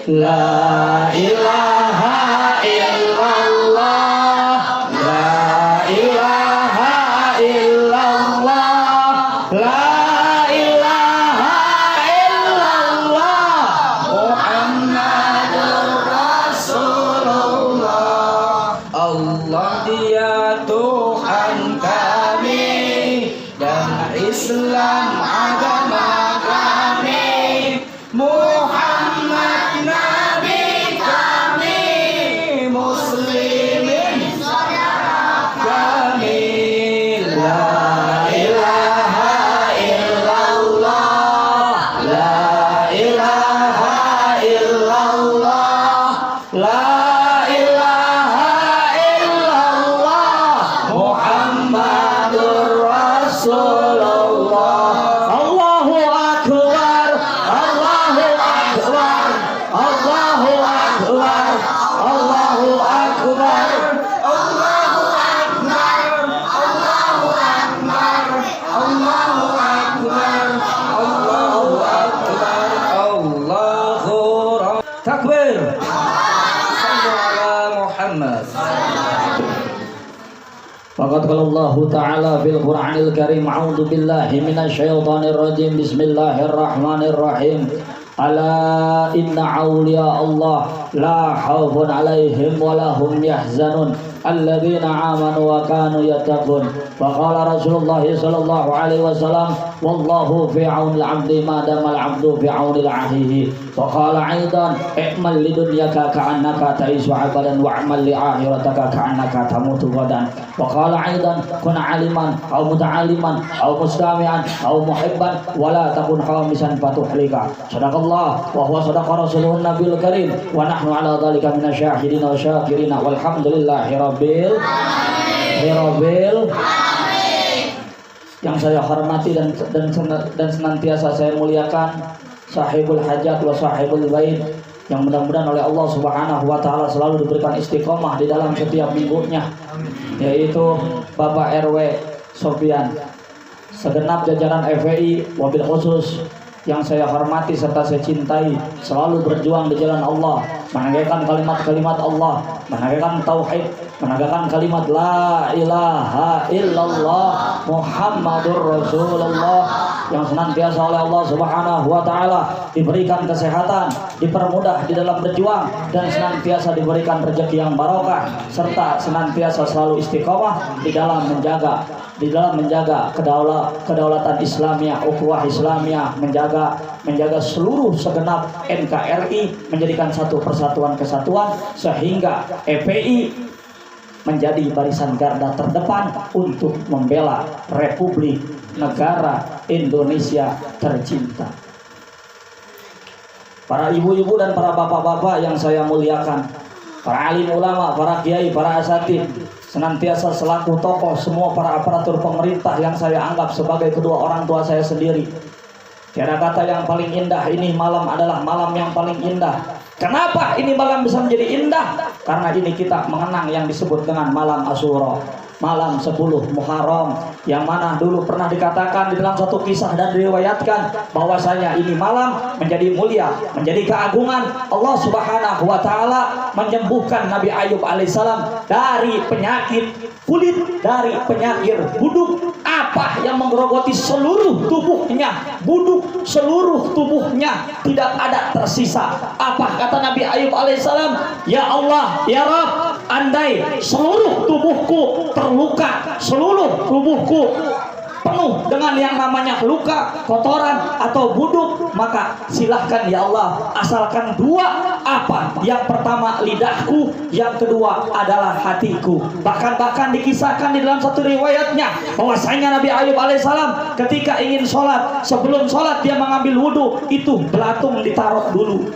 La ilaha illallah, la ilaha illallah, la ilaha illallah, Muhammadur Rasulullah. Allah dia Tuhan kami dan Islam agama kami, Muhammad Nabi kami, Muslimin saudara kami. La ilaha illallah, la ilaha illallah, la ilaha illallah, Muhammadur Rasulullah. Allahu akbar, Allahu akbar, Allahu akbar, Allahu akbar, Allahu akbar, Allahu akbar, Allahu akbar, Allahu akbar, Allahu takbir. Sallu ala Muhammad. Faqad qala Allah Ta'ala fil Qur'anil Karim, a'udzu billahi minasyaitonir rajim, bismillahirrahmanirrahim. Ala inna awliya Allah la khaufun alaihim wa lahum yahzanun alladzina amanu wa kanu yattaqun. Wa qala Rasulullah sallallahu alaihi wasallam, wallahu fi aunil 'abdi ma damal 'abdu fi aunil akhihi. Wa qala aidan, i'mal lidunyaka ka'annaka ta'isu 'abadan wa'mal li akhirataka ka'annaka tamutu ghadan. Wa qala aidan, kun 'aliman aw muta'alliman aw mustami'an aw muhibban wa la takun khamisan fatuhlika. Sadaqallah wa huwa sadaqa rasulun nabiyul karim wa nahnu ala dzalika minasyahidin wa syakirin walhamdulillahi rabbil alamin. Yang saya hormati dan senantiasa saya muliakan sahibul hajat wa sahibul bait, yang mudah-mudahan oleh Allah Subhanahu wa taala selalu diberikan istiqomah di dalam setiap minggunya, yaitu Bapak RW Sofian, segenap jajaran FPI, wabil khusus yang saya hormati serta saya cintai, selalu berjuang di jalan Allah, menegakkan kalimat-kalimat Allah, menegakkan tauhid, menegakkan kalimat la ilaha illallah Muhammadur Rasulullah, yang senantiasa oleh Allah Subhanahu wa taala diberikan kesehatan, dipermudah di dalam berjuang, dan senantiasa diberikan rezeki yang barokah, serta senantiasa selalu istiqomah di dalam menjaga kedaulatan Islamiyah, ukhuwah Islamiyah, menjaga seluruh segenap NKRI, menjadikan satu persatuan kesatuan, sehingga FPI menjadi barisan garda terdepan untuk membela Republik Negara Indonesia tercinta. Para ibu-ibu dan para bapak-bapak yang saya muliakan, para alim ulama, para kiai, para asatidz, senantiasa selaku tokoh semua para aparatur pemerintah yang saya anggap sebagai kedua orang tua saya sendiri. Tiada kata yang paling indah, ini malam adalah malam yang paling indah. Kenapa ini malam bisa menjadi indah? Karena ini kita mengenang yang disebut dengan malam Asyura, malam 10 Muharram, yang mana dulu pernah dikatakan di dalam satu kisah dan diriwayatkan bahwasanya ini malam menjadi mulia, menjadi keagungan. Allah Subhanahu wa taala menyembuhkan Nabi Ayub alaihissalam dari penyakit kulit, dari penyakit buduk, apa yang menggerogoti seluruh tubuhnya, buduk seluruh tubuhnya, tidak ada tersisa. Apa kata Nabi Ayub alaihissalam? Ya Allah, ya Rabb, andai seluruh tubuhku terluka, seluruh tubuhku penuh dengan yang namanya luka, kotoran atau buduk, maka silahkan ya Allah, asalkan dua. Apa? Yang pertama lidahku, yang kedua adalah hatiku. Bahkan dikisahkan di dalam satu riwayatnya bahwasanya Nabi Ayub alaihissalam ketika ingin sholat, sebelum sholat dia mengambil wudhu, itu belatung ditaruh dulu.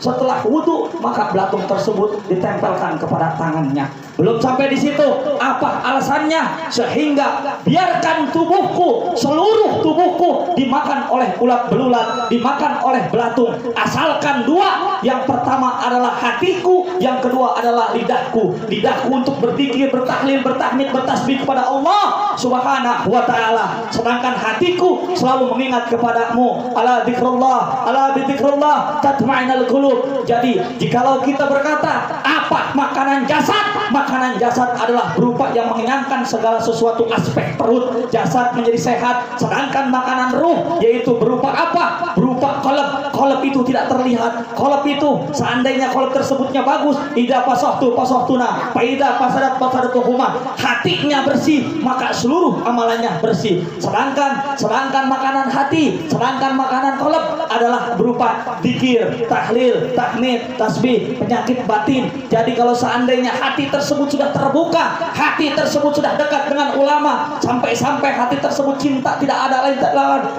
Setelah wudhu, maka belatung tersebut ditempelkan kepada tangannya. Belum sampai di situ, apa alasannya? Sehingga biarkan tubuhku, seluruh tubuhku dimakan oleh ulat belulat, dimakan oleh belatung, asalkan dua. Yang pertama adalah hatiku, yang kedua adalah lidahku. Lidahku untuk berzikir, bertahlil, bertahmid, bertasbih kepada Allah Subhanahu wa ta'ala. Sedangkan hatiku selalu mengingat kepadamu. Ala dzikrullah, ala bidzikrullah tatma'innul qulub. Jadi jikalau kita berkata apa makanan jasad, makanan jasad adalah berupa yang mengenyangkan segala sesuatu aspek perut, jasad menjadi sehat. Sedangkan makanan ruh yaitu berupa apa? Berupa qalb. Qalb itu tidak terlihat. Qalb itu seandainya qalb tersebutnya bagus, idza fasahtuna, fa idza fasadatuhuma, hatinya bersih, maka seluruh amalannya bersih. Sedangkan makanan hati, sedangkan makanan qalb adalah berupa zikir, tahlil, tahmid, tasbih, penyakit batin. Jadi kalau seandainya hati tersebut sudah terbuka, hati tersebut sudah dekat dengan ulama, sampai-sampai hati tersebut cinta tidak ada lain,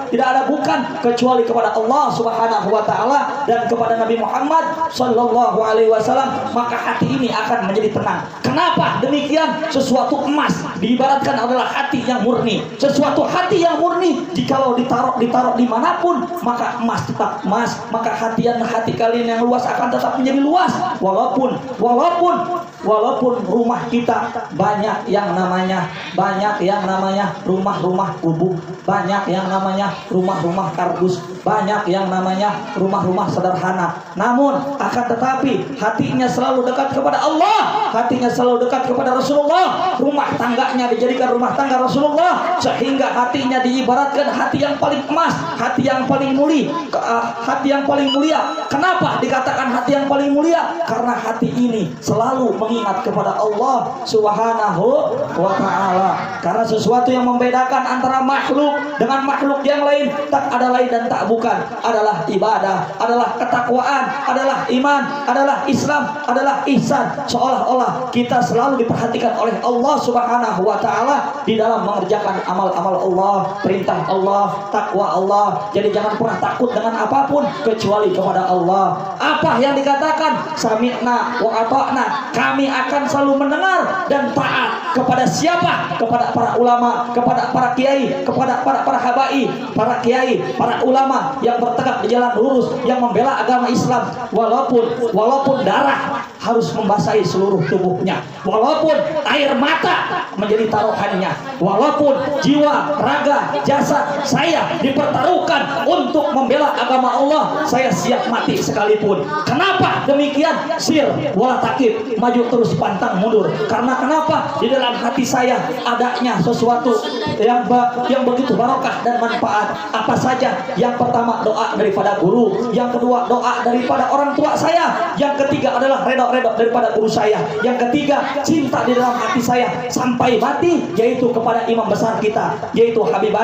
tidak ada bukan kecuali kepada Allah Subhanahu wa ta'ala dan kepada Nabi Muhammad sallallahu alaihi wasallam, maka hati ini akan menjadi tenang. Kenapa demikian? Sesuatu emas diibaratkan adalah hati yang murni. Sesuatu hati yang murni jikalau ditaruh dimanapun, maka emas tetap emas. Maka hati kalian yang luas akan tetap menjadi luas. Walaupun rumah kita banyak yang namanya rumah-rumah kubu, banyak yang namanya rumah-rumah kardus, banyak yang namanya rumah-rumah sederhana, namun akan tetapi hatinya selalu dekat kepada Allah, hatinya selalu dekat kepada Rasulullah, rumah tangganya dijadikan rumah tangga Rasulullah, sehingga hatinya diibaratkan hati yang paling emas, hati yang paling mulia, hati yang paling mulia. Kenapa dikatakan hati yang paling mulia? Karena hati ini selalu mengingat kepada Allah Subhanahu wa ta'ala. Karena sesuatu yang membedakan antara makhluk dengan makhluk yang lain, tak ada lain dan tak bukan, adalah ibadah, adalah ketakwaan, adalah iman, adalah Islam, adalah ihsan. Seolah-olah kita selalu diperhatikan oleh Allah Subhanahu wa ta'ala di dalam mengerjakan amal-amal Allah, perintah Allah, takwa Allah. Jadi jangan pernah takut dengan apapun kecuali kepada Allah. Apa yang dikatakan sami'na wa ata'na, kami akan selalu mendengar dan taat kepada siapa? Kepada para ulama, kepada para kiai, kepada para habai, para kiai, para ulama yang bertegak di jalan lurus, yang membela agama Islam. Walaupun darah harus membasahi seluruh tubuhnya, walaupun air mata menjadi taruhannya, walaupun jiwa, raga, jasad saya dipertaruhkan untuk membela agama Allah, saya siap mati sekalipun. Kenapa demikian? Sir wala takib, maju terus pantang mundur. Karena kenapa? Di dalam hati saya adanya sesuatu yang begitu barokah dan manfaat. Apa saja? Yang pertama doa daripada guru, yang kedua doa daripada orang tua saya, yang ketiga adalah redok daripada guru saya, yang ketiga cinta di dalam hati saya sampai mati, yaitu kepada imam besar kita, yaitu Habib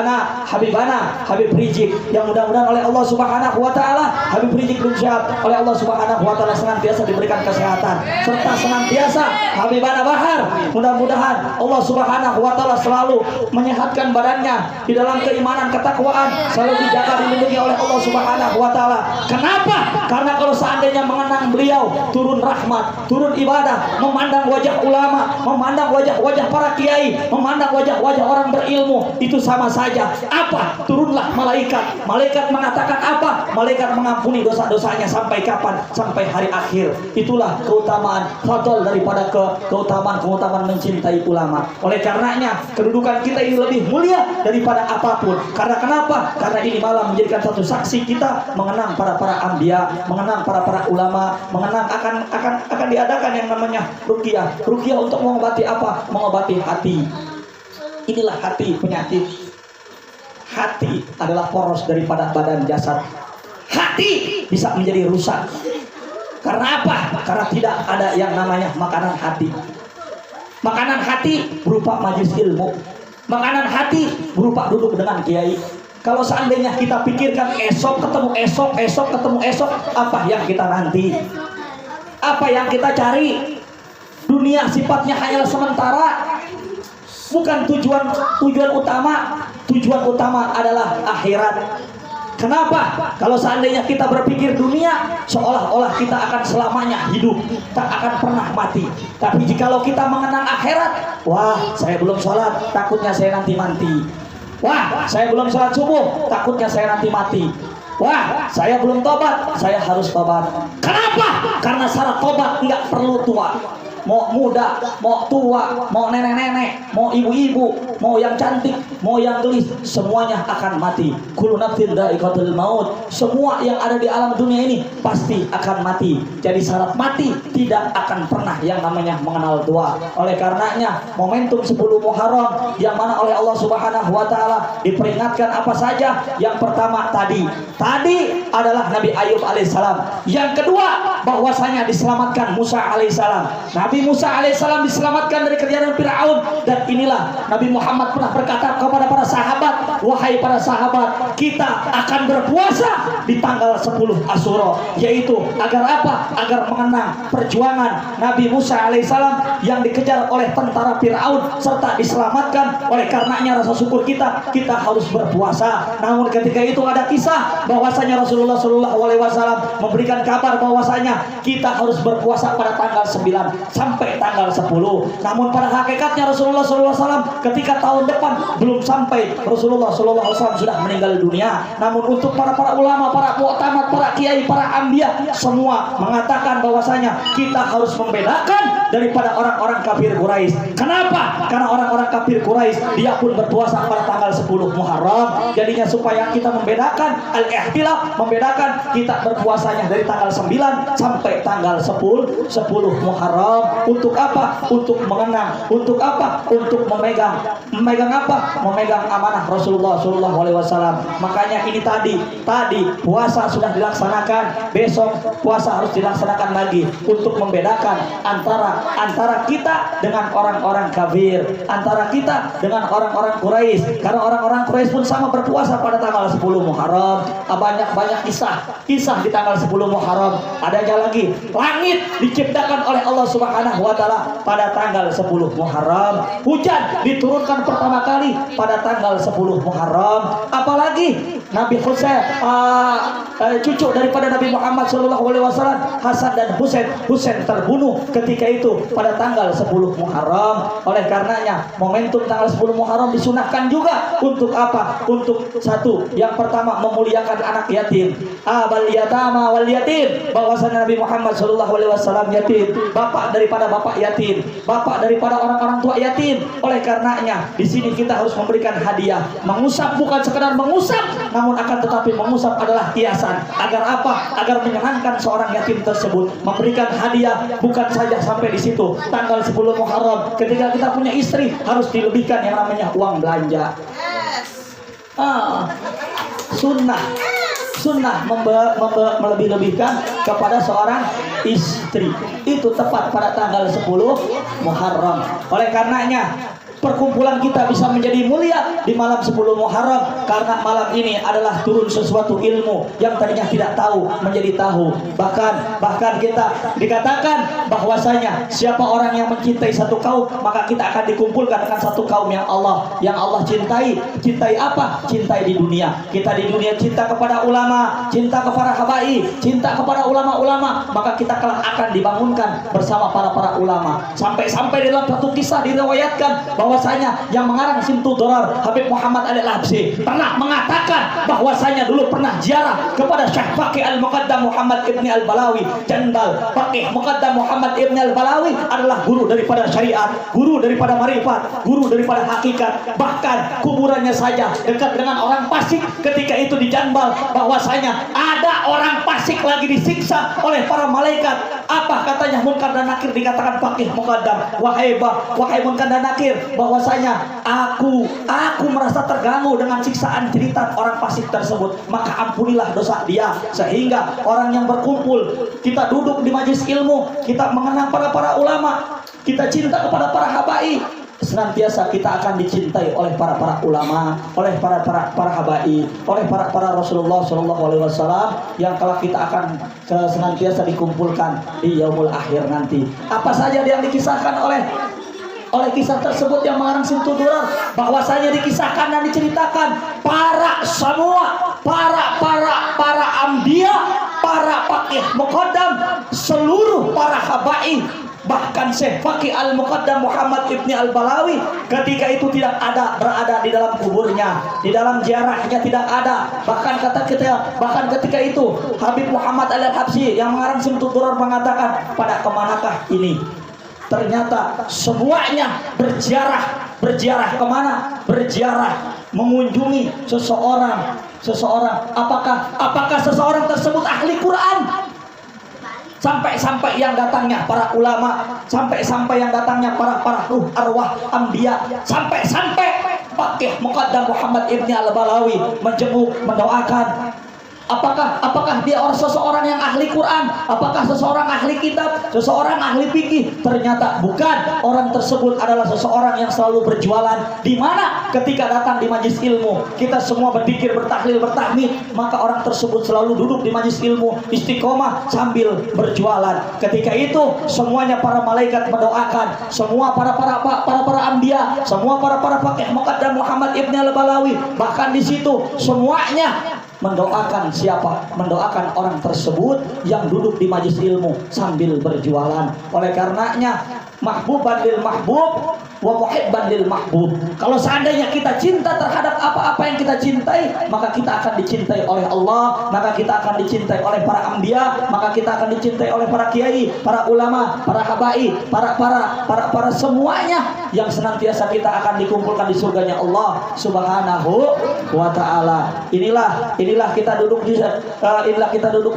Rizik, yang mudah-mudahan oleh Allah Subhanahu wa ta'ala Habib Rizik bin Syihab oleh Allah Subhanahu wa ta'ala senantiasa diberikan kesehatan, serta senantiasa Habibana Bahar, mudah-mudahan Allah Subhanahu wa ta'ala selalu menyehatkan badannya di dalam keimanan, ketakwaan, selalu dijaga, dilindungi oleh Allah Subhanahu wa ta'ala. Kenapa? Karena kalau seandainya mengenang beliau, turun rahmat, turun ibadah, memandang wajah ulama, memandang wajah-wajah para kiai, memandang wajah-wajah orang berilmu, itu sama saja. Apa? Turunlah malaikat. Malaikat mengatakan apa? Malaikat mengampuni dosa-dosanya sampai kapan? Sampai hari akhir. Itulah keutamaan fadl daripada keutamaan mencintai ulama. Oleh karenanya kedudukan kita ini lebih mulia daripada apapun. Karena kenapa? Karena ini malah menjadikan satu saksi kita mengenang para anbiya, mengenang para ulama, mengenang akan diadakan yang namanya ruqyah. Ruqyah untuk mengobati apa? Mengobati hati. Inilah hati penyakit. Hati adalah poros daripada badan jasad. Hati bisa menjadi rusak. Karena apa? Karena tidak ada yang namanya makanan hati. Makanan hati berupa majelis ilmu. Makanan hati berupa duduk dengan kiai. Kalau seandainya kita pikirkan esok ketemu esok, apa yang kita nanti? Apa yang kita cari? Dunia sifatnya hanyalah sementara. Bukan tujuan utama. Tujuan utama adalah akhirat. Kenapa? Kalau seandainya kita berpikir dunia, seolah-olah kita akan selamanya hidup, tak akan pernah mati. Tapi jikalau kita mengenang akhirat, wah, saya belum sholat, takutnya saya nanti mati. Wah, saya belum sholat subuh, takutnya saya nanti mati. Wah, saya belum tobat, saya harus tobat. Kenapa? Karena syarat tobat nggak perlu tua. Mau muda, mau tua, mau nenek-nenek, mau ibu-ibu, mau yang cantik, mau yang gelis, semuanya akan mati. Kullu nafsin dha'iqatul maut. Semua yang ada di alam dunia ini pasti akan mati. Jadi syarat mati tidak akan pernah yang namanya mengenal tua. Oleh karenanya momentum 10 Muharram yang mana oleh Allah Subhanahu wa taala diperingatkan apa saja? Yang pertama tadi adalah Nabi Ayub alaihissalam. Yang kedua bahwasanya diselamatkan Musa alaihissalam. Nabi Musa alaihissalam diselamatkan dari kejaran Firaun. Dan inilah Nabi Muhammad pernah berkata kepada para sahabat, wahai para sahabat, kita akan berpuasa di tanggal 10 Asyura, yaitu agar apa? Agar mengenang perjuangan Nabi Musa alaihissalam yang dikejar oleh tentara Firaun serta diselamatkan. Oleh karenanya rasa syukur kita harus berpuasa. Namun ketika itu ada kisah bahwasanya Rasulullah SAW memberikan kabar bahwasanya kita harus berpuasa pada tanggal 9 sampai tanggal 10. Namun pada hakikatnya Rasulullah SAW ketika tahun depan belum sampai, Rasulullah SAW sudah meninggal dunia. Namun untuk para ulama, para mu'tamad, para kiai, para anbiya, semua mengatakan bahwasanya kita harus membedakan daripada orang-orang kafir Quraisy. Kenapa? Karena orang-orang kafir Quraisy dia pun berpuasa pada tanggal 10 Muharram. Jadinya supaya kita membedakan al-ihtilaf, membedakan kita berpuasanya dari tanggal 9 sampai tanggal 10 Muharram. Untuk apa? Untuk mengenang. Untuk apa? Untuk memegang apa? Memegang amanah Rasulullah SAW. Makanya ini tadi puasa sudah dilaksanakan, besok puasa harus dilaksanakan lagi untuk membedakan antara kita dengan orang-orang kafir, antara kita dengan orang-orang Quraisy. Karena orang-orang Quraisy pun sama berpuasa pada tanggal 10 Muharram. Banyak kisah di tanggal 10 Muharram. Adanya lagi langit diciptakan oleh Allah Subhanahu wa taala pada tanggal 10 Muharram. Hujan diturunkan pertama kali pada tanggal 10 Muharram. Apalagi Nabi Husain, cucu daripada Nabi Muhammad SAW, Hasan dan Husain terbunuh ketika itu pada tanggal 10 Muharram. Oleh karenanya momentum tanggal 10 Muharram disunahkan juga untuk apa? Untuk satu, yang pertama memuliakan anak yatim. Abal yatama wal yatim, bahwasanya Nabi Muhammad SAW yatim, bapak daripada bapak yatim, bapak daripada orang-orang tua yatim. Oleh karenanya di sini kita harus memberikan hadiah. Mengusap bukan sekedar mengusap, namun akan tetapi mengusap adalah hiasan. Agar apa? Agar menyenangkan seorang yatim tersebut. Memberikan hadiah bukan saja sampai di situ. Tanggal 10 Muharram ketika kita punya istri harus dilebihkan yang namanya uang belanja. Sunnah melebih-lebihkan kepada seorang istri itu tepat pada tanggal 10 Muharram. Oleh karenanya perkumpulan kita bisa menjadi mulia di malam 10 Muharram, karena malam ini adalah turun sesuatu ilmu yang tadinya tidak tahu menjadi tahu. Bahkan kita dikatakan bahwasanya siapa orang yang mencintai satu kaum, maka kita akan dikumpulkan dengan satu kaum yang Allah cintai. Cintai apa? Cintai di dunia. Kita di dunia cinta kepada ulama, cinta kepada habaib, cinta kepada ulama-ulama, maka kita kelak akan dibangunkan bersama para ulama. Sampai dalam satu kisah diriwayatkan bahwasanya yang mengarang Simtud Dorar, Habib Muhammad Al-Habsyi, pernah mengatakan bahwasanya dulu pernah ziarah kepada Syekh Faqih Al-Muqaddam Muhammad Ibni Al-Balawi. Jandal Faqih Muqaddam Muhammad Ibni Al-Balawi adalah guru daripada syariat, guru daripada marifat, guru daripada hakikat. Bahkan kuburannya saja dekat dengan orang fasik. Ketika itu di Jambal bahwasanya ada orang fasik lagi disiksa oleh para malaikat. Apa katanya? Munkar dan Nakir dikatakan Faqih Muqaddam, wahai Munkar dan Nakir, bahwasanya aku merasa terganggu dengan siksaan cerita orang fasik tersebut, maka ampunilah dosa dia. Sehingga orang yang berkumpul, kita duduk di majelis ilmu, kita mengenang para ulama, kita cinta kepada para habaib, senantiasa kita akan dicintai oleh para ulama, oleh para habaib, oleh para Rasulullah SAW, yang kelak kita akan senantiasa dikumpulkan di yaumul akhir nanti. Apa saja yang dikisahkan oleh oleh kisah tersebut yang mengarang Simtud Durar, bahwasanya dikisahkan dan diceritakan para ambiya, para faqih muqaddam, seluruh para habaib, bahkan Syekh Faqih Al-Muqaddam Muhammad Ibni Al-Balawi ketika itu tidak ada berada di dalam kuburnya, di dalam ziarahnya tidak ada. Bahkan ketika itu Habib Muhammad Al-Habsyi yang mengarang Simtud Durar mengatakan, pada kemanakah ini? Ternyata semuanya berziarah kemana? Berziarah mengunjungi seseorang. Apakah seseorang tersebut ahli Quran? Sampai yang datangnya para ulama, sampai yang datangnya para ruh arwah anbiya, sampai Faqih Muqaddam Muhammad Ibni Al-Balawi menjenguk, mendoakan. Apakah dia seseorang yang ahli Quran? Apakah seseorang ahli kitab? Seseorang ahli fikih? Ternyata bukan. Orang tersebut adalah seseorang yang selalu berjualan. Di mana ketika datang di majlis ilmu, kita semua berzikir, bertahlil, bertahmid, maka orang tersebut selalu duduk di majlis ilmu istiqomah sambil berjualan. Ketika itu semuanya para malaikat mendoakan, semua para anbiya, semua para faqih Muqaddam Muhammad Ibni Al-Balawi, bahkan di situ semuanya mendoakan siapa? Mendoakan orang tersebut yang duduk di majlis ilmu sambil berjualan. Oleh karenanya mahbuban lil mahbub wa muhibban lil mahbub. Kalau seandainya kita cinta terhadap apa-apa yang kita cintai, maka kita akan dicintai oleh Allah, maka kita akan dicintai oleh para anbiya, maka kita akan dicintai oleh para kiai, para ulama, para habaib, para semuanya yang senantiasa kita akan dikumpulkan di surganya Allah Subhanahu wa taala. Inilah kita duduk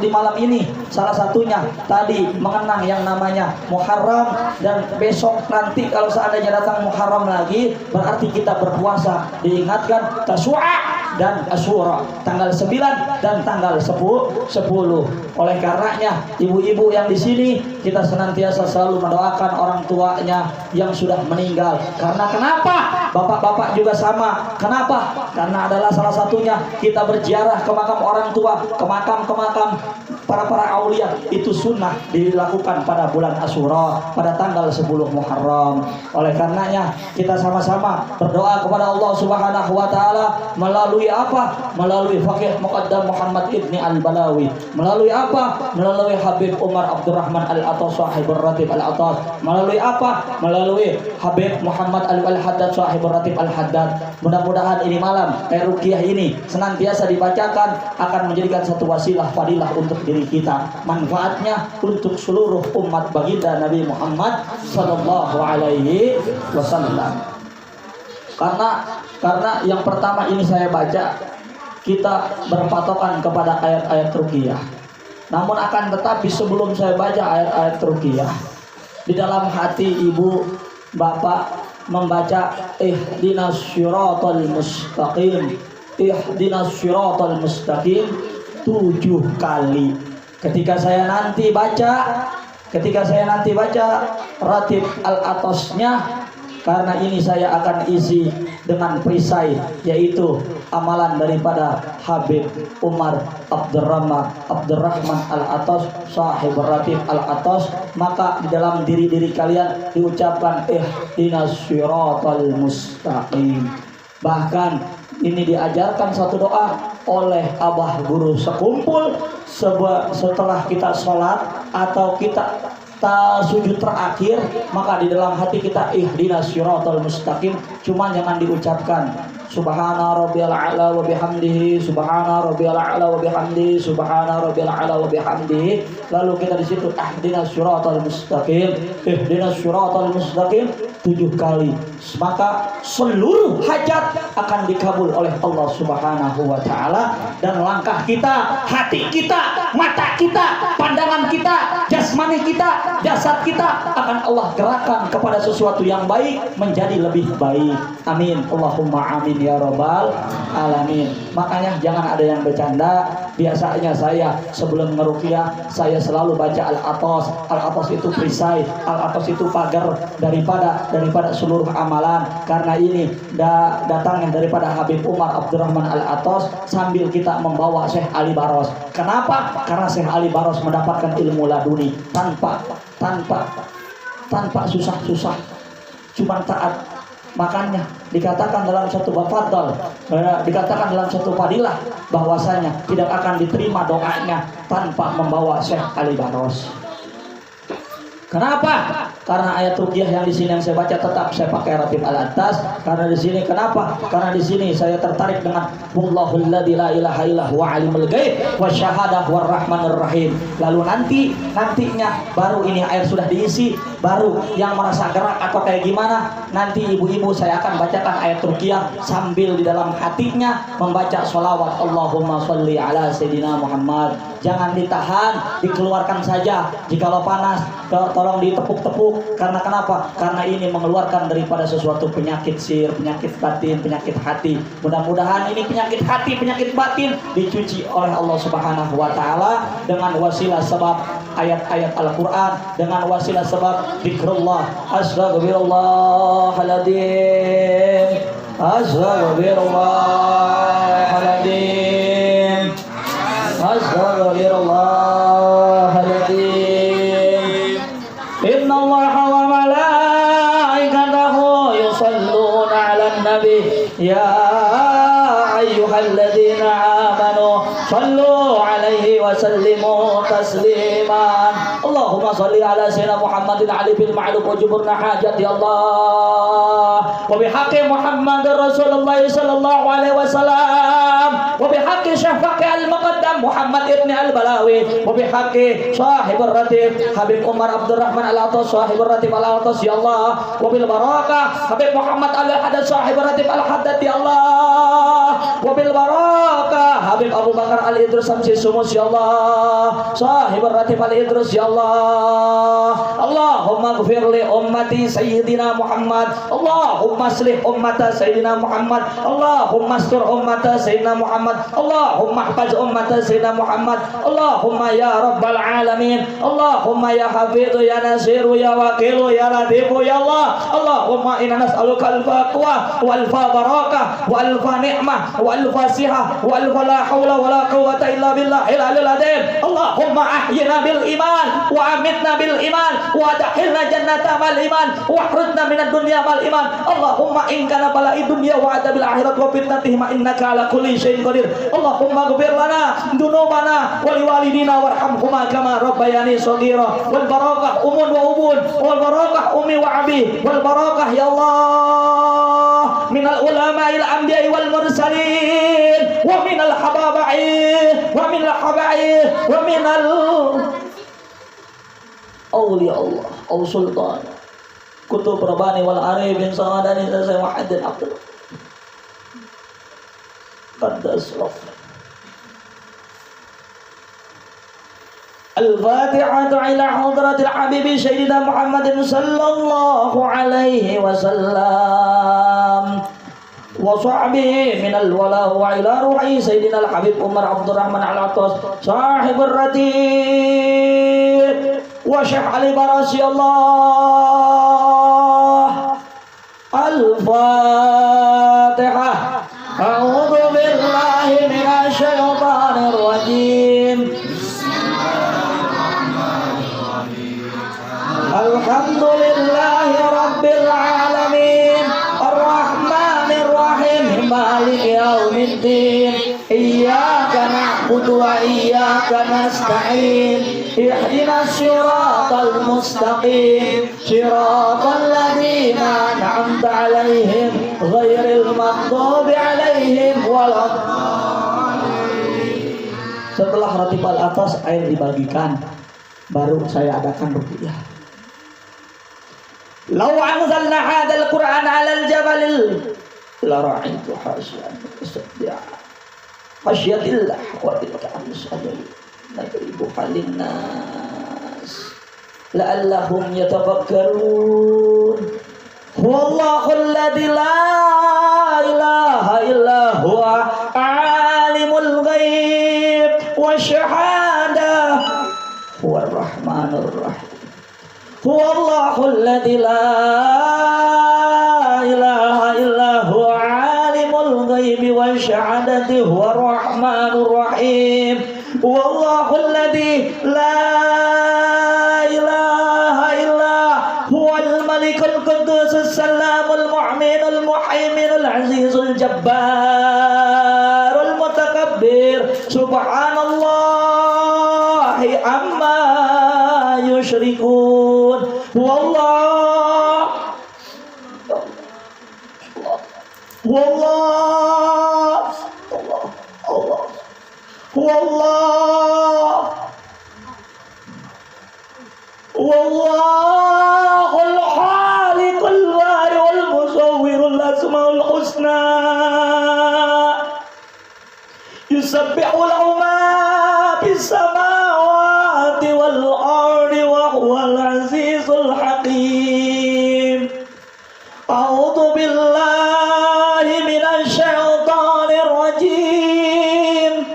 di malam ini. Salah satunya tadi mengenang yang namanya Muharram, dan besok nanti kalau seandainya datang Muharram lagi, berarti kita berpuasa. Diingatkan Tasu'a dan Asyura, tanggal 9 dan tanggal 10. Oleh karenanya ibu-ibu yang di sini, kita senantiasa selalu mendoakan orang tuanya yang sudah meninggal. Karena kenapa? Bapak-bapak juga sama. Kenapa? Karena adalah salah satunya kita berziarah ke makam orang tua, ke makam para aulia. Itu sunnah dilakukan pada bulan Asyura, pada tanggal 10 Muharram. Oleh karenanya kita sama-sama berdoa kepada Allah Subhanahu wa taala melalui apa? Melalui Faqih Muqaddam Muhammad Ibni Al-Balawi. Melalui apa? Melalui Habib Umar Abdurrahman Al-Atas Sahibur Ratib Al-Atas. Melalui apa? Melalui Habib Muhammad Al-Haddad Sahibur Ratib Al-Haddad. Mudah-mudahan ini malam ruqyah ini senantiasa dibacakan akan menjadikan satu wasilah fadilah untuk diri kita, manfaatnya untuk seluruh umat baginda Nabi Muhammad sallallahu alaihi wasallam. Karena yang pertama ini saya baca, kita berpatokan kepada ayat-ayat ruqyah. Namun akan tetapi sebelum saya baca ayat-ayat ruqyah, di dalam hati ibu bapak membaca ihdinas siratal mustaqim, ihdinas siratal mustaqim 7 kali. Ketika saya nanti baca ratib al-atasnya, karena ini saya akan isi dengan perisai, yaitu amalan daripada Habib Umar Abdurrahman Al-Atas Sahib Ratib Al-Atas. Maka di dalam diri kalian diucapkan ihdinas siratal mustaqim. Bahkan ini diajarkan satu doa oleh abah guru sekumpul setelah kita sholat atau kita sujud terakhir, maka di dalam hati kita ihdinas siratal mustaqim. Cuma jangan diucapkan subhana rabbiyal a'la wa bihamdihi, subhana rabbiyal a'la wa bihamdihi, subhana rabbiyal a'la wa bihamdihi. Lalu kita di situ ihdinas siratal mustaqim, ihdinas siratal mustaqim 7 kali. Maka seluruh hajat akan dikabul oleh Allah Subhanahu wa taala, dan langkah kita, hati kita, mata kita, pandangan kita, jasmani kita, jasad kita akan Allah gerakan kepada sesuatu yang baik menjadi lebih baik. Amin. Allahumma amin ya rabbal alamin. Makanya jangan ada yang bercanda. Biasanya saya sebelum ngeruqyah saya selalu baca Al-Atas. Al-Atas itu perisai, Al-Atas itu pagar daripada seluruh amalan. Karena ini datangnya daripada Habib Umar Abdurrahman Al-Atas sambil kita membawa Syekh Ali Baros. Kenapa? Karena Syekh Ali Baros mendapatkan ilmu laduni tanpa susah-susah. cuma taat makannya. Dikatakan dalam satu bab fadl, dikatakan dalam satu fadilah bahwasanya tidak akan diterima doanya tanpa membawa Syekh Ali Baros. Kenapa? Karena ayat ruqyah yang di sini yang saya baca tetap saya pakai ratib al-atas. Karena di sini kenapa? Karena di sini saya tertarik dengan Wallahul ladzi la ilaha illa huwa alimul ghaib wasyahadah warrahmanir rahim. Lalu nantinya baru ini air sudah diisi, baru yang merasa gerak atau kayak gimana, nanti ibu-ibu saya akan bacakan ayat ruqyah sambil di dalam hatinya membaca sholawat Allahumma sholli ala sayyidina Muhammad. Jangan ditahan, dikeluarkan saja. Jikalau panas, tolong ditepuk-tepuk. Karena kenapa? Karena ini mengeluarkan daripada sesuatu penyakit sihir, penyakit batin, penyakit hati. Mudah-mudahan ini penyakit hati, penyakit batin dicuci oleh Allah Subhanahu wa taala dengan wasilah sebab ayat-ayat Al-Qur'an, dengan wasilah sebab zikrullah. Astaghfirullahaladzim, astaghfirullahaladzim, astaghfirullahaladzim. Inna Allaha wa malaikatahu yusalluna 'alan nabi ya ayyuhalladzina amanu sallu 'alaihi wa sallimu tasliman. Allahumma salli ala sayyidina Muhammadin ali bil ma'ruf wa juburna hajat ya Allah wa bihaqqi Muhammadir Rasulullah sallallahu alaihi wasallam wa bihaqqi syafaqi al-muqaddam Muhammad ibn al-Balawi wa bihaqqi sahibur ratib Habib Umar Abdurrahman al-Atas sahibur ratib al-Atas ya Allah wa bil barakah Habib Muhammad al-Haddad sahibur ratib al-Haddad ya Allah wa bil barakah Habib Abu Bakar al-Idrus Samsi Sumus ya Allah sahibur ratib al-Idrus ya Allah. Allahumma ighfir li ummati sayyidina Muhammad. Allahumma aslih ummata sayyidina Muhammad. Allahumma astur ummata sayyidina Muhammad. Allahumma ihfaz ummata sayyidina Muhammad. Allahumma ya rabbal alamin. Allahumma ya hafidhu ya nasiru ya wakilu ya latifu ya Allah. Allahumma inna nas'aluka al-faqwa wal barakah wal ni'mah wal fasihah wal la hawla wala quwwata illa billahil aliyil azim. Allahumma ahyina bil iman wa amitna bil iman wa adkhilna jannata mal iman wa akhrajna minad dunya mal iman. Allahumma in kana bala'i dunya wa adabil akhirat wa fitnatihi ma innaka ala kulli syai'in qadir. Allahumma ighfir lana dunubana wa liwalidina warhamhuma kama rabbayani shaghira. Wal barakah umun wa ubun wal barakah ummi wa abi wal barakah ya Allah minal ulama'il anbiya'i wal mursalin wa minal hababa'i wa minal haba'i wa minal awliya Allah aw sultan kutub rabbani wal arifin samadani saya muhaddin abdul qaddas raf. Al-Fatihah ila hadratil habibi sayyidina Muhammadin sallallahu alaihi wasallam wa sahbihi minal wala wa ila ruhi sayyidina al-habib Umar Abdurrahman al-Atas sahibur ratib wa Syekh Ali Baros ya Allah. Al-Fatihah. A'udzu billahi minasy syaithanir rajim. Alhamdulillahi rabbil alamin arrahmanir rahim maliki yaumiddin iyyaka na'budu wa iyyaka nasta'in ihdinas siratal mustaqim siratal ladzina an'amta 'alaihim ghairil maghdubi 'alaihim waladdallin. Setelah ratib al-atas air dibagikan, baru saya adakan ruqyah. Lau anzalna hadzal Qur'an 'alal jabalil la ra'aytu hasyan tasbiha khasyatillah wa tilka amsalul nadribu halin nas la'allahum yatafakkarun. Wallahul ladzi la ilaha illa huwa alimul ghaib wasyahadah huwar rahmanur rahim. Huwallahul ladzi la ilaha illa huwa alimul ghaibi wasyahadati huwar rahmanur rahim. Huwallahul ladzi la ilaha illa huwal malikul quddus azizul jabbarul mutakabbir. Subhanallahi amma yusyrikun. Wallah, wallah, Allah, wallah, wallahul khaliqul bari'ul musawwirul asmaul husna. Yusabbihu lahu ma fis samawati wal ardi wa huwal azizul hakim. A'udzu billahi minasy syaithanir rajim.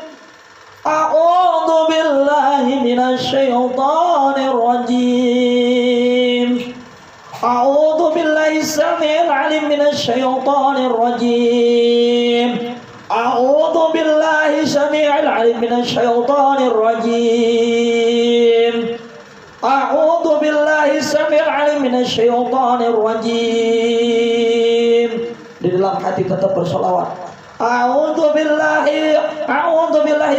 A'udzu billahi minasy syaithanir rajim. A'udzu billahi samii'il 'aliim minasy syaithanir rajim. A'udzu billahi samii'il 'aliim minasy syaithanir rajim. A'udzu billahi samii'il 'aliim minasy syaithanir rajim. Di dalam hati tetap bersolawat. A'udzu billahi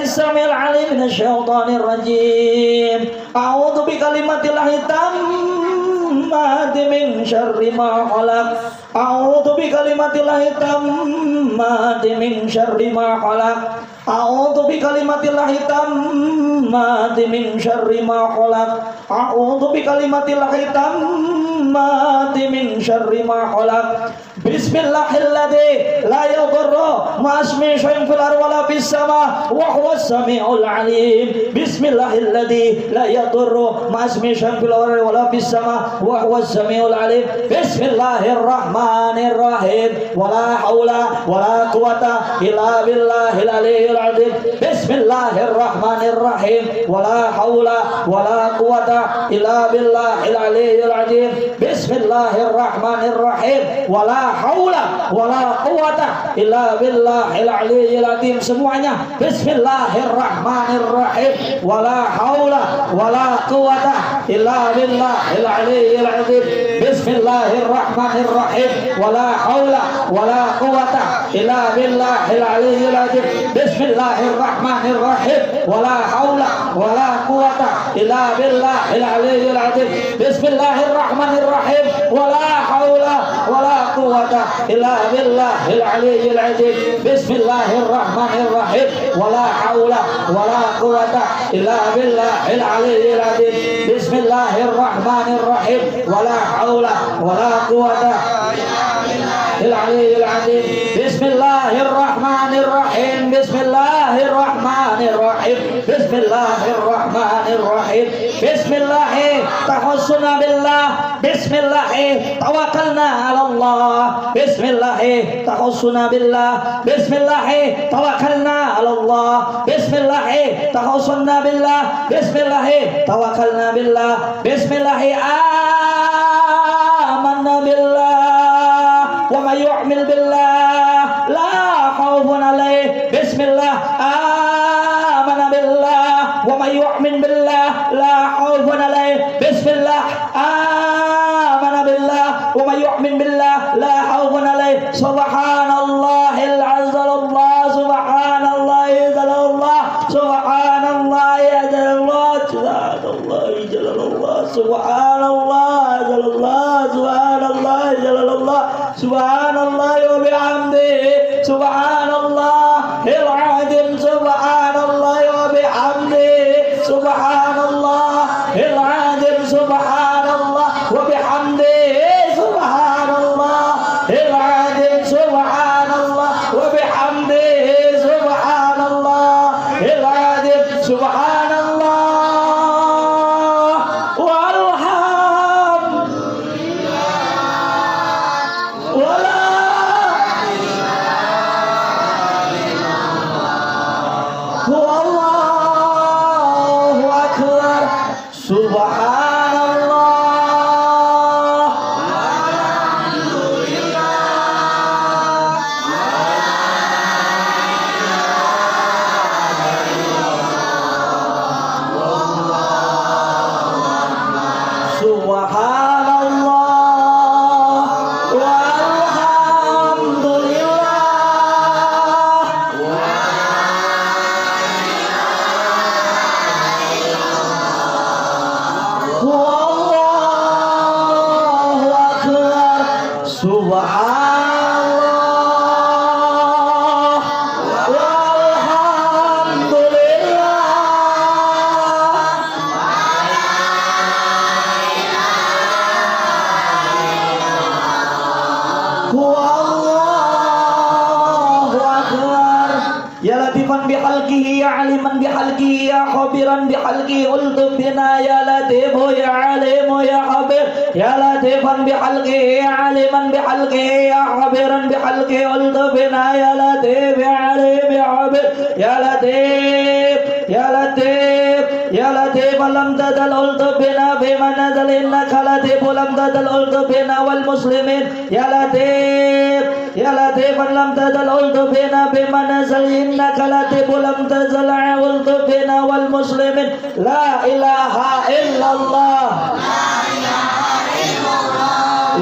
samii'il 'aliim minasy syaithanir rajim. A'udzu bi kalimatillahi tammati min syarri ma khalaq. A'udzu bi kalimatillahi tammati min syarri ma khalaq. A'udzu bi kalimatillahi tammati min syarri ma khalaq. A'udzu bi kalimatillahi tammati min syarri ma khalaq. Bismillahilladzi la yadurru ma ismihi syai'un fil ardi wala fis sama wa huwas samiul alim. Bismillahilladzi la yadurru ma ismihi syai'un fil ardi wala fis sama wa huwas samiul alim. Bismillahirrahmanirrahim. Wala haula wala quwata illa billahil aliyyil azim. Bismillahirrahmanirrahim. Wala haula wala quwata illa billahil aliyyil azim. Bismillahirrahmanirrahim. Wala haula wala quwata illa billahil aliyyil azim. Semuanya bismillahirrahmanirrahim. Wala haula wala quwata illa billahil aliyyil azim. Bismillahirrahmanirrahim. Wala haula wala quwata illa billahil aliyyil azim. Bismillahirrahmanirrahim. Wala haula wala quwata illa billahil aliyyil azim. Bismillahirrahmanirrahim. Wala haula wala quwwata illa billahil aliyyil azim. Bismillahirrahmanirrahim. Wala haula wala quwwata illa billahil aliyyil azim. Bismillahirrahmanirrahim. Wala haula wala quwwata illa billahil aliyyil azim. Bismillahirrahmanirrahim. Bismillahirrahmanirrahim. Bismillahirrahmanirrahim. Bismillah tawassuna billah. Bismillah tawakkalna 'ala Allah. Bismillah tawassuna billah. Bismillah tawakkalna 'ala Allah. Bismillah tawassuna billah. Bismillah tawakkalna billah. Bismillah amanna billah wa may yu'min billah la khaufun 'alaih. Bismillah amana billah wa may yu'min billah la khaufun 'alaih. Bismillah amana billah wa may yu'min billah la khaufun 'alaih. Subhanallahil azzalallah. Subhanallahi jalallah. Subhanallahi jalallah. Subhanallahi jalallah. Subhanallah jalallah. Subhanallah jalallah. Subhanallah wa bihamdihi. Subhanallahil azim. Subhanallah wa bihamdihi. Subhanallahil azim. Subhanallah wa bihamdihi. Subhanallahil azim. Subhanallah wa bihamdihi. Subhanallahil azim. Subhanallah walhamdulillah wala wallahu akbar. Subhanallah خبيرا بحلقي قلت بنا يا لطيف يا عليم يا خبير يا لطيفا بحلقي يا عليما بحلقي يا خبيرا بحلقي قلت بنا يا لطيف يا عليم يا خبير يا لطيف يا لطيف يا لطيف لم تزل قلت بنا بما نزل إنك لطيف لم تزل قلت بنا والمسلمين يا لطيف يا لطيف لم تزل قلت بنا بما نزل إنك لطيف لم تزل قلت بنا والمسلمين لا إله إلا الله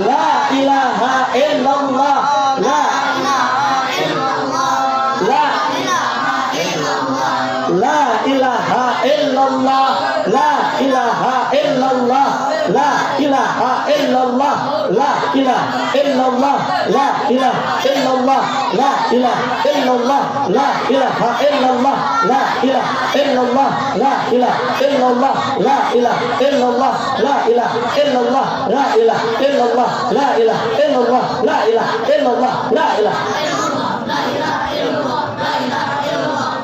لا إله إلا الله لا لا إله إلا الله لا إله إلا الله لا إله إلا الله لا إله إلا الله لا إله إلا الله لا إله إلا الله لا إله إلا الله لا إله إلا الله لا إله إلا الله لا إله إلا الله لا إله إلا الله لا إله إلا الله لا إله إلا الله لا إله إلا الله لا إله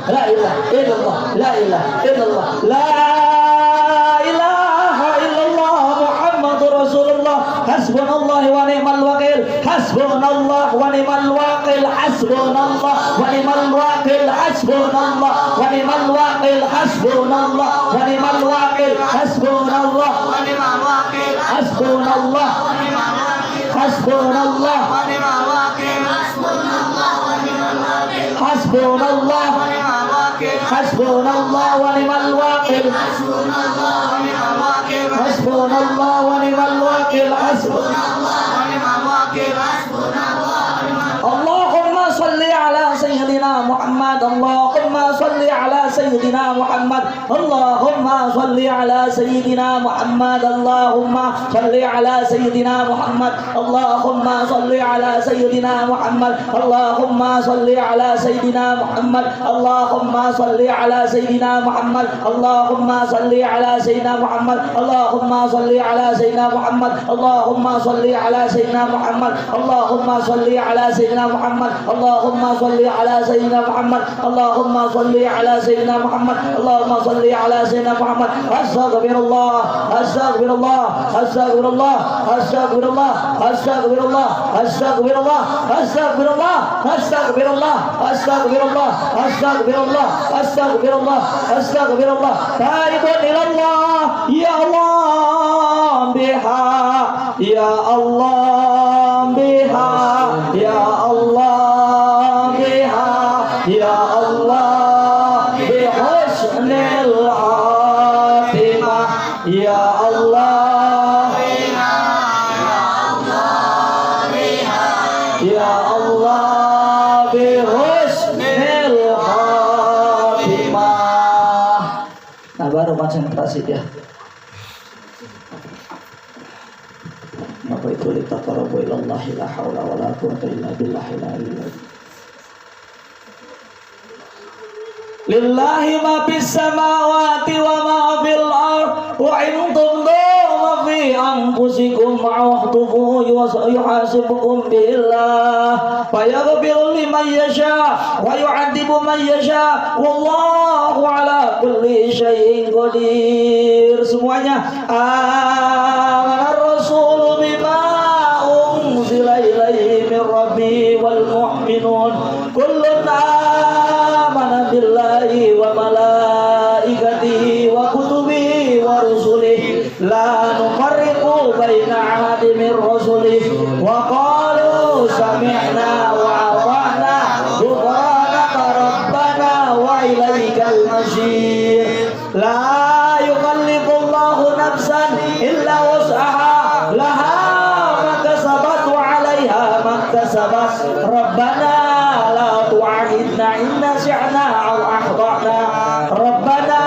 لا إله إلا الله لا إله إلا الله لا إله إلا الله محمد رسول الله حسبنا الله ونعم الوكيل حسبنا الله ونعم الوكيل حسبنا الله ونعم الوكيل حسبنا الله ونعم الوكيل حسبنا الله ونعم الوكيل حسبنا الله ونعم الوكيل حسبنا الله حسبنا الله ونعم الوكيل حسبنا الله حسبنا الله ونعم الوكيل حسبنا الله ونعم الوكيل حسبنا الله ونعم الوكيل اللهم صل على سيدنا محمد اللهم صل على سيدنا محمد اللهم صل على سيدنا محمد اللهم صل على سيدنا محمد اللهم صل على سيدنا محمد اللهم صل على سيدنا محمد اللهم صل على سيدنا محمد اللهم صل على سيدنا محمد اللهم صل على سيدنا محمد اللهم صل على سيدنا محمد اللهم صل على سيدنا محمد اللهم صل على سيدنا محمد اللهم صل على سيدنا محمد اللهم صل على سيدنا محمد استغفر الله استغفر الله استغفر الله استغفر الله استغفر الله استغفر الله استغفر الله استغفر الله استغفر الله استغفر الله استغفر الله استغفر الله تائب الى الله يا الله بها يا الله بها يا الله بها يا الله بحسن الخاتمة يا الله بها يا الله بحسن الخاتمة. Nah baru konsentrasi dia. Maka itu litaqarrabu ilallahi la haula wala quwwata illa billahi al-aliyyil lillahi ma fis samawati wa ma fil ardh wa in tubdu ma fi anfusikum aw tukhfuhu yuhasibukum billah fa yaghfiru liman yasha wa yu'adzibu man yasha wallahu ala kulli syai'in qadir. Semuanya amanar rasul bima unzila ilaihi min rabbi wal mu'minun kullun amana billahi wa malaikatihi wa kutubihi wa rusulihi la nufarriqu baina ahadin min rusulihi wa qalu sami'na wa ata'na ghufranaka rabbana wa ilaikal masir. La yukallifu Allahu nafsan illa wus'aha laha ma kasabat wa 'alaiha ma kasabat rabbana la tu'ahidna in nasi'na aw akhtana rabbana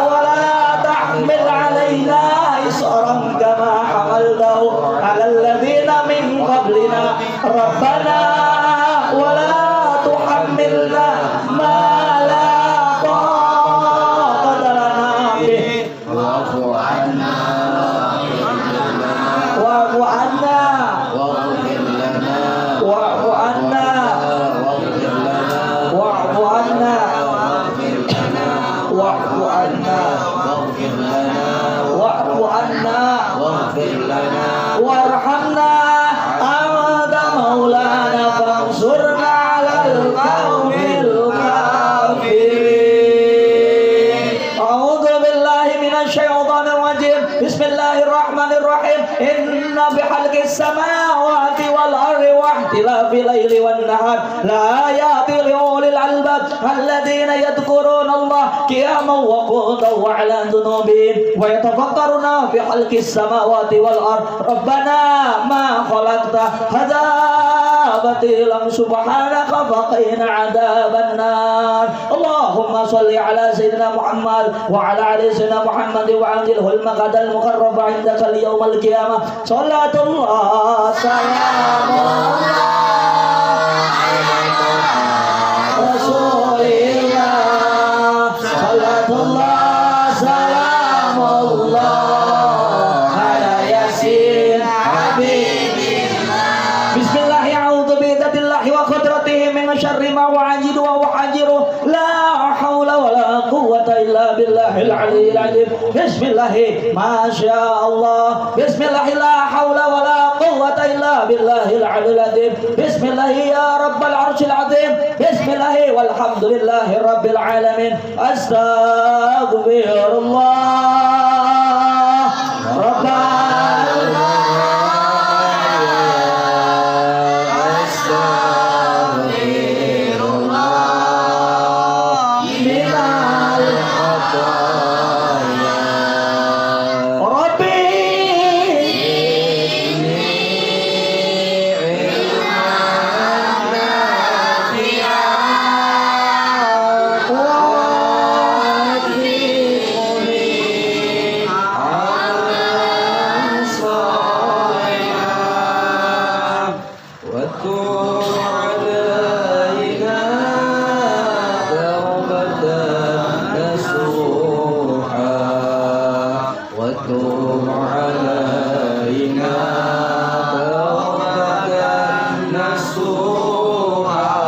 wa la tahmil 'alaina isran kama hamaltahu 'ala alladhina min qablina rabbana wa la tuhammilna ma la taqata wa'fu anna واغفر لنا wa'fu anna واغفر لنا warhamna anta maulana fansurna 'alal qaumil kafirin. A'udzu billahi minasy syaithanir rajim. Bismillahirrahmanirrahim. Inna bihalqis samawati wal ardi wa ihtilafil laili wan nahar la ayatin liulil albab alladziina yadhkuruna Allah qiyaman wa qu'udan wa 'ala junubihim wa yatafakkaruna fi khalqis samawati wal ardi rabbana ma khalaqta hadza batilan subhanaka faqina 'adzaban nar. Allahumma shalli 'ala sayyidina Muhammad wa 'ala ali sayyidina Muhammad wa anzilhul maqadal muqarrab 'indaka al-yawmal qiyamah. Salatullah salamullah Rasulillah. Salatullah salamullah ala yasin habibillah. Bismillah a'udzu bidzatillahi wa qudratihi min syarri ma wa'ajidu wa uhajiru la haula wa la quwwata illa billahil aliyyil azim. Bismillah ma syaa Allah. Bismillah la haula wa la quwwata illa billahil aliyyil azim. Bismillah ya rabbal arsyil azim. Bismillah walhamdulillahi rabbil alamin. Astaghfirullah rabbal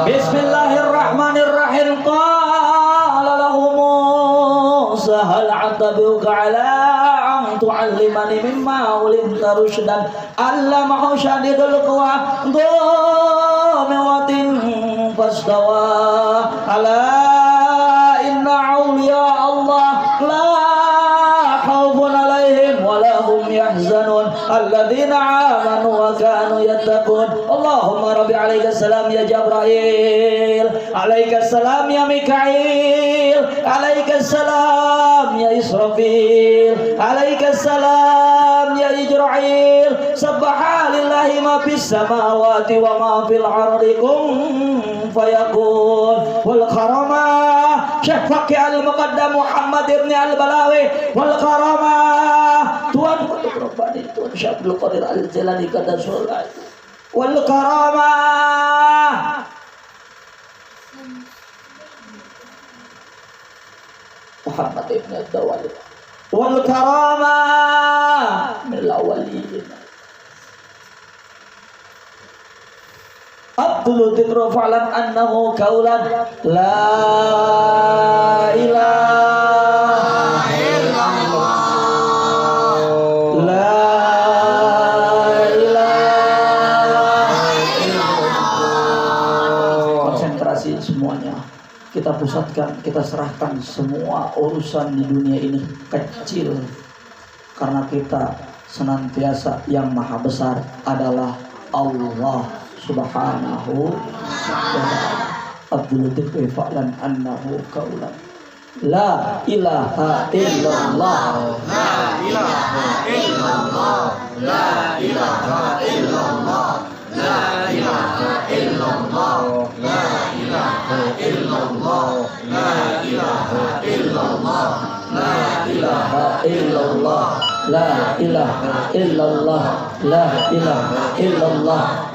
Bismillahirrahmanirrahim. Qala lahum Musa hal atabuka ala an tu'allimani mimma ulimta rusydan. Allamahu syadidul quwa dhu miwatin fastawa. Ala inna awliya Allah la khawfun alaihim wa la hum yahzanun alladzina amanu wa kanu yattaqun. Allahumma rabbi alaika salam ya Jibril, alaika salam ya Mikail, alaika salam ya Israfil, alaika salam ya Ijra'il. Subhana lillahi ma fis samawati wa ma fil ardi kun fayakun. Wal karama Syekh Faqih Al-Muqaddam Muhammad ibn Al-Balawi. Wal karama Tuhan Rabbani Tuhan Syabdul Qadir Al-Jalani Qadasul. Wal karama Muhammad ibn Ad-Dawali. Wal karama min al-awwalin. Abdul Dzikru fa'lan annahu qaulan la ilaha illallah. La ilaha illallah. Konsentrasi semuanya. Kita pusatkan, kita serahkan semua urusan di dunia ini kecil. Karena kita senantiasa yang maha besar adalah Allah Subhanahu wa ta'ala. Abdul Dzikri fa'lan annahu qaulan la ilaha illallah. La ilaha illallah. La ilaha illallah. La ilaha illallah. La ilaha illallah. La ilaha illallah. La ilaha illallah. La ilaha illallah. La ilaha illallah.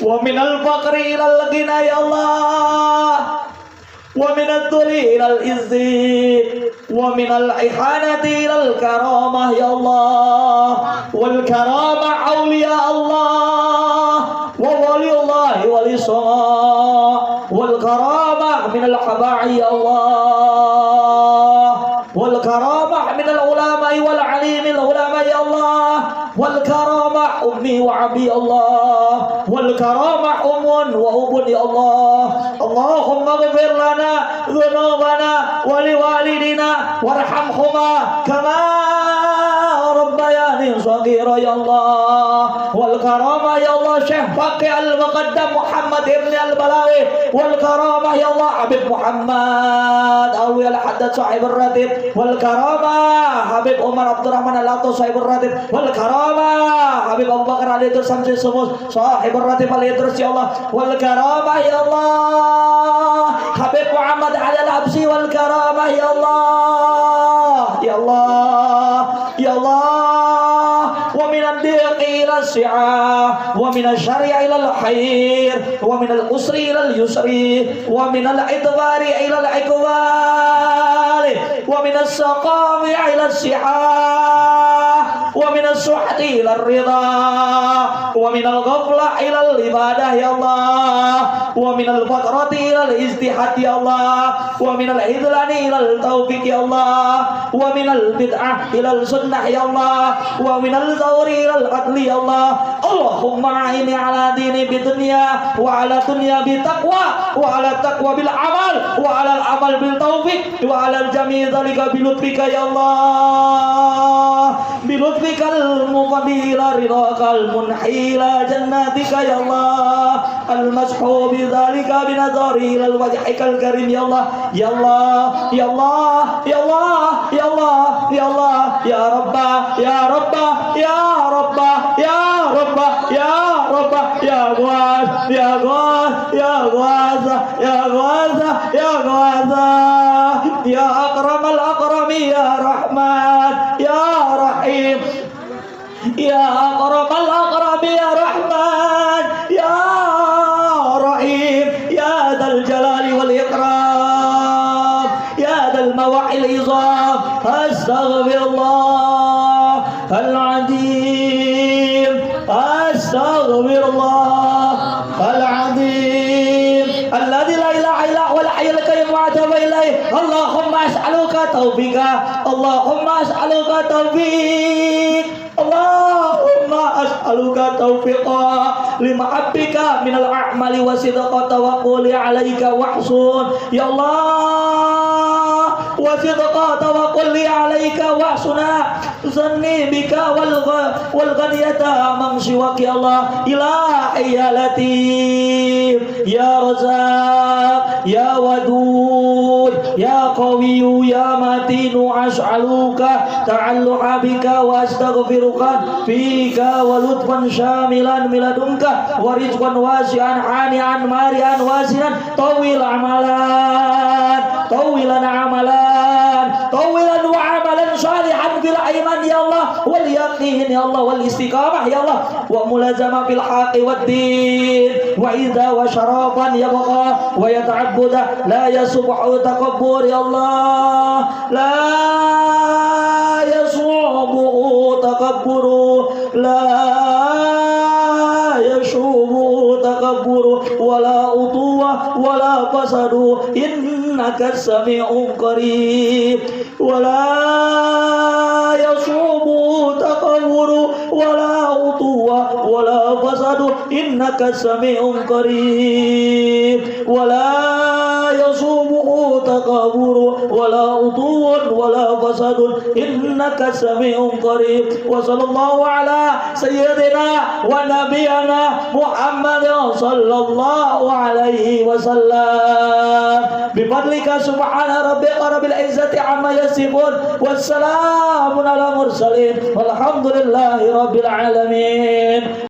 wa minal faqri ilal ghina ya Allah, wa minad dhulli ilal izzi, wa minal ihanati ilal karamah ya Allah, wal karamah awliya Allah, wa waliyullahi wali sama, wal karamah minal haba'i ya Allah, wal karamah minal ulama'i wal alimil ulama ya Allah, wal karamah ummi wa abi Allah, wal karamah umun wa ubun ya Allah. Allahumma ghfir lana dhunubana wa liwalidina warhamhuma kama rabbayani shaghira ya Allah. Wal karamah ya Allah Syekh Faqih Al-Muqaddam Muhammad Ibn Al-Balawi, wal karamah ya Allah Habib Muhammad Alwi Al-Haddad Sahib Ar-Ratib, wal karamah Habib Umar Abdurrahman Al-Ato Sahib Ar-Ratib, wal karamah Habib Abu Bakar Ali Idris Samsi Sumus Sahib Ar-Ratib Ali Idris ya Allah, wal karamah ya Allah Habib Muhammad Ali Al-Habsi, wal karamah ya Allah ya Allah ya Allah, wa min ad-diqi ila as-si'ah, wa min asy-syar'i ila al-khair, wa min al-usri ila al-yusri, wa min al-idbari ila al-iqbal, wa min as-saqami ila as-sihah, wa min as-suhti ila ar-ridha, wa min al-ghaflah ila al-ibadah ya Allah, wa min al-faqrati ila al-ijtihad ya Allah, wa min al-idlani ila al-tawfiq ya Allah, wa min al-bid'ah ila al-sunnah ya Allah, wa min al-zawri ila al-adli ya Allah. Allahumma a'inni ala dini bidunya wa ala dunya bitaqwa wa ala taqwa bil amal wa ala al-amal bil taufiq wa ala al-jami' dzalika bilutfika ya Allah, bilutfikal muqaddila ridhakal munhila jannatika ya Allah, al-mashu bidzalika binazari ila wajhikal karim ya Allah ya Allah ya Allah ya Allah ya Allah ya Allah ya Rabbah ya Rabbah ya Rabbah ya Rabbah ya Rabbah ya Ghawas ya Ghawas ya Ghawas ya Ghawas ya Ghawas ya akramal akrami ya Rahman ya Rahim ya akramal akrami ya Rahman ya Rahim ya dzal jalali wal ikram ya dzal mawa'il izam. Astaghfirullah al-azim astaghfirullah al-azim alladzi la ilaha illa huwal hayyul qayyum wa atubu ilaih. Allahumma as'aluka taufiqa, Allahumma as'aluka taufiq, Allahumma as'aluka taufiqa lima abbika minal a'mali wa sidqa tawakkuli alaika wahsun ya Allah, wa sidqa tawakkuli alaika wahsuna zanni bika wal ghaniyata man siwak ya Allah. Ilahi ya latif ya razak ya wadud ya qawiyyu ya matinu as'aluka ta'alluqa bika wa astaghfiruka fika wa lutfan syamilan miladunka wa rizqan wasi'an hani'an mari'an wasinan tawil amalan tawilan amalan tawilan wa amalan salihan fil iman ya Allah, wal yaqin ya Allah, wal istiqamah ya Allah, wa mulazamah fil haqqi wad din wa idza wa syarafan yabqa wa yata'abbuda la yasubhu takabbur ya Allah, la yasubhu takabburu la yashubu takabburu wala utuwa wala fasadu innaka sami'un qarib wala yashubu takabburu wala utuwa wala fasadu innaka sami'un qarib wala yashubu takabburu wala utuwa wala fasadu innaka sami'un qarib. Wa sallallahu ala sayyidina wa nabiyana Muhammad sallallahu alaihi wasallam bifadlika subhana rabbika rabbil izzati amma yasifun wassalamun ala mursalin walhamdulillahi rabbil alamin.